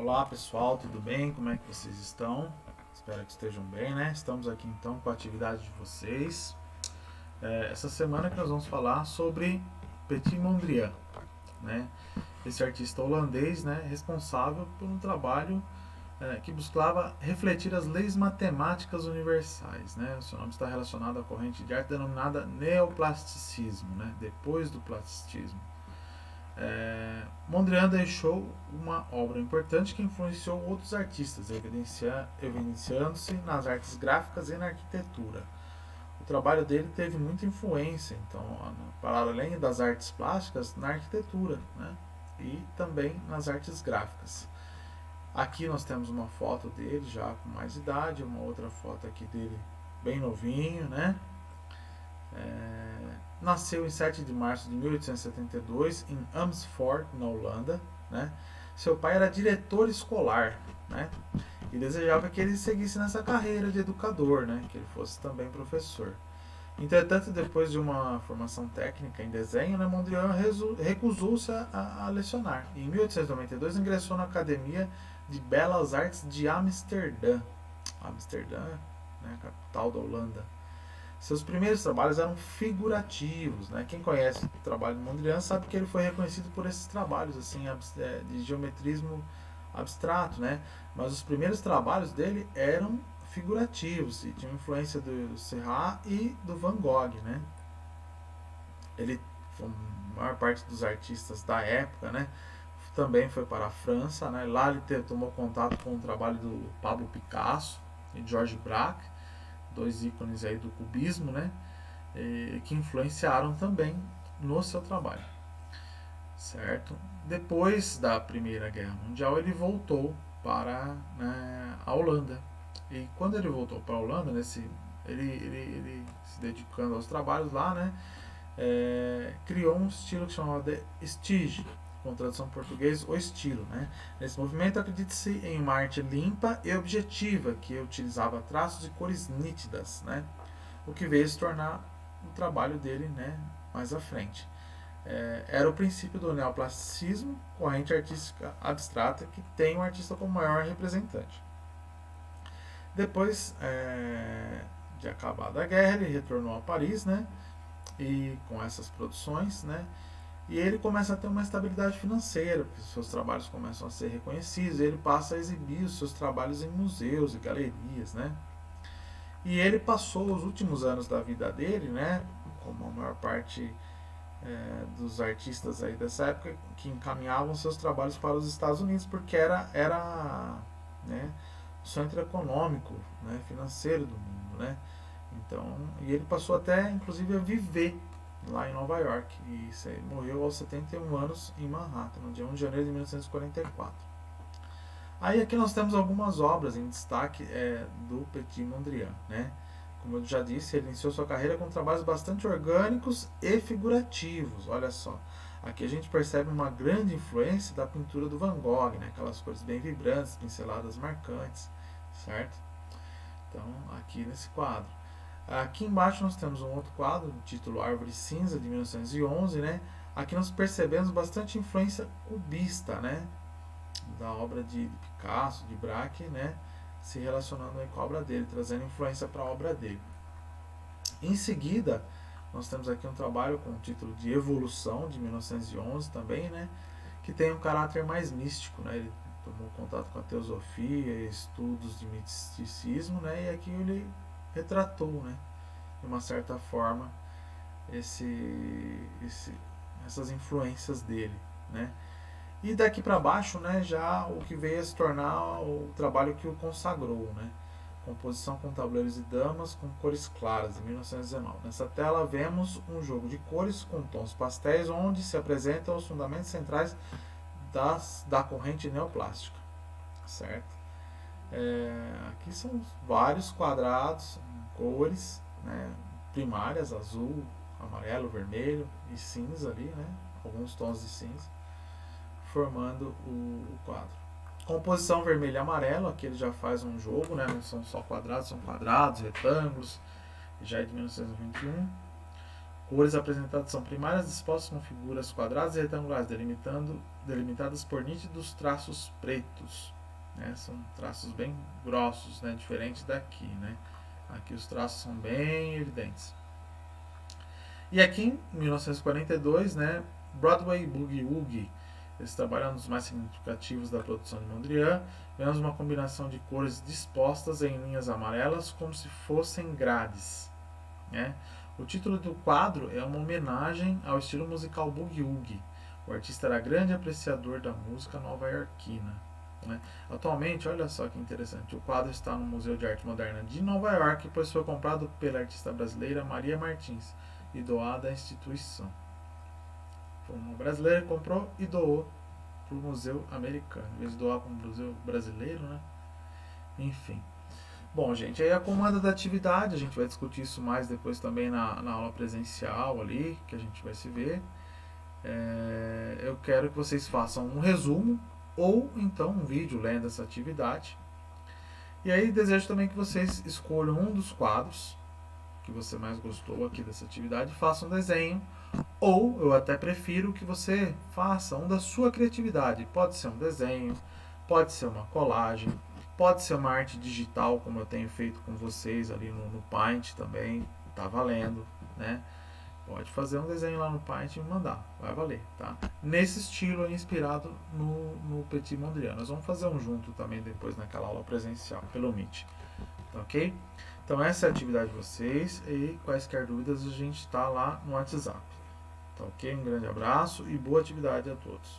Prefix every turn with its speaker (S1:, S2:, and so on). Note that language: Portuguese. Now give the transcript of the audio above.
S1: Olá pessoal, tudo bem? Como é que vocês estão? Espero que estejam bem, né? Estamos aqui então com a atividade de vocês. Essa semana que nós vamos falar sobre Petit Mondrian, né? Esse artista holandês, né, responsável por um trabalho que buscava refletir as leis matemáticas universais, né? O seu nome está relacionado à corrente de arte denominada neoplasticismo, né? Depois do plasticismo. Mondrian deixou uma obra importante que influenciou outros artistas, evidenciando-se nas artes gráficas e na arquitetura. O trabalho dele teve muita influência, então, para além das artes plásticas, na arquitetura, né? E também nas artes gráficas. Aqui nós temos uma foto dele já com mais idade, uma outra foto aqui dele bem novinho, né? Nasceu em 7 de março de 1872 em Amersfoort, na Holanda, né? Seu pai era diretor escolar, né? E desejava que ele seguisse nessa carreira de educador, né? Que ele fosse também professor. Entretanto, depois de uma formação técnica em desenho, né, Mondrian recusou-se a lecionar. E em 1892 ingressou na Academia de Belas Artes de Amsterdã. Amsterdã, né, capital da Holanda. Seus primeiros trabalhos eram figurativos, né? Quem conhece o trabalho de Mondrian sabe que ele foi reconhecido por esses trabalhos assim de geometrismo abstrato, né? Mas os primeiros trabalhos dele eram figurativos e tinham influência do Seurat e do Van Gogh, né? Ele, a maior parte dos artistas da época, né? Também foi para a França, né? Lá ele tomou contato com o trabalho do Pablo Picasso e Georges Braque, dois ícones aí do cubismo, né? Que influenciaram também no seu trabalho, certo? Depois da Primeira Guerra Mundial ele voltou para, né, a Holanda, e quando ele voltou para a Holanda, ele se dedicando aos trabalhos lá, né, criou um estilo que chamava de Stige, com tradução em português, o estilo, né? Nesse movimento acredita-se em uma arte limpa e objetiva, que utilizava traços e cores nítidas, né? O que veio se tornar o trabalho dele, né, mais à frente. Era o princípio do neoplasticismo, corrente artística abstrata, que tem o artista como maior representante. Depois de acabada a guerra, ele retornou a Paris, né, e com essas produções, né, e ele começa a ter uma estabilidade financeira, porque seus trabalhos começam a ser reconhecidos, e ele passa a exibir os seus trabalhos em museus e galerias, né. E ele passou os últimos anos da vida dele, né, como a maior parte dos artistas aí dessa época, que encaminhavam seus trabalhos para os Estados Unidos, porque era né, o centro econômico, né, financeiro do mundo, né. Então, e ele passou até, inclusive, a viver lá em Nova York, e morreu aos 71 anos em Manhattan, no dia 1 de janeiro de 1944. Aí aqui nós temos algumas obras em destaque do Petit Mondrian, né? Como eu já disse, ele iniciou sua carreira com trabalhos bastante orgânicos e figurativos. Olha só, aqui a gente percebe uma grande influência da pintura do Van Gogh, né? Aquelas cores bem vibrantes, pinceladas marcantes, certo? Então, aqui nesse quadro. Aqui embaixo nós temos um outro quadro, título Árvore Cinza, de 1911, né? Aqui nós percebemos bastante influência cubista, né, da obra de Picasso, de Braque, né, se relacionando com a obra dele, trazendo influência para a obra dele. Em seguida, nós temos aqui um trabalho com o título de Evolução, de 1911 também, né, que tem um caráter mais místico, né, ele tomou contato com a teosofia, estudos de misticismo, né, e aqui ele retratou, né, de uma certa forma, essas influências dele, né. E daqui para baixo, né, já o que veio a se tornar o trabalho que o consagrou, né? Composição com tabuleiros e damas com cores claras, em 1919. Nessa tela vemos um jogo de cores com tons pastéis, onde se apresentam os fundamentos centrais da corrente neoplástica, certo? Aqui são vários quadrados, cores, né, primárias, azul, amarelo, vermelho e cinza ali, né? Alguns tons de cinza, formando o quadro. Composição vermelho e amarelo, aqui ele já faz um jogo, né? Não são só quadrados, são quadrados, retângulos, já é de 1921. Cores apresentadas são primárias dispostas com figuras quadradas e retangulares, delimitadas por nítidos traços pretos. Né? São traços bem grossos, né? Diferente daqui. Né? Aqui os traços são bem evidentes. E aqui em 1942, né, Broadway Boogie Woogie, eles trabalham nos mais significativos da produção de Mondrian. Vemos uma combinação de cores dispostas em linhas amarelas como se fossem grades. Né? O título do quadro é uma homenagem ao estilo musical Boogie Woogie. O artista era grande apreciador da música nova-iorquina. Né? Atualmente, olha só que interessante, o quadro está no Museu de Arte Moderna de Nova York, pois foi comprado pela artista brasileira Maria Martins e doado à instituição. Foi uma brasileira que comprou e doou para o museu americano, em vez de doar para o museu brasileiro, né? Enfim. Bom, gente, aí a comanda da atividade, a gente vai discutir isso mais depois também na aula presencial ali, que a gente vai se ver. Eu quero que vocês façam um resumo ou então um vídeo lendo essa atividade. E aí desejo também que vocês escolham um dos quadros que você mais gostou aqui dessa atividade, faça um desenho, ou eu até prefiro que você faça um da sua criatividade. Pode ser um desenho, pode ser uma colagem, pode ser uma arte digital, como eu tenho feito com vocês ali no Paint também, tá valendo, né? Pode fazer um desenho lá no Paint e me mandar, vai valer, tá? Nesse estilo inspirado no Petit Mondrian. Nós vamos fazer um junto também depois naquela aula presencial, pelo Meet, tá ok? Então essa é a atividade de vocês e quaisquer dúvidas a gente está lá no WhatsApp, tá ok? Um grande abraço e boa atividade a todos.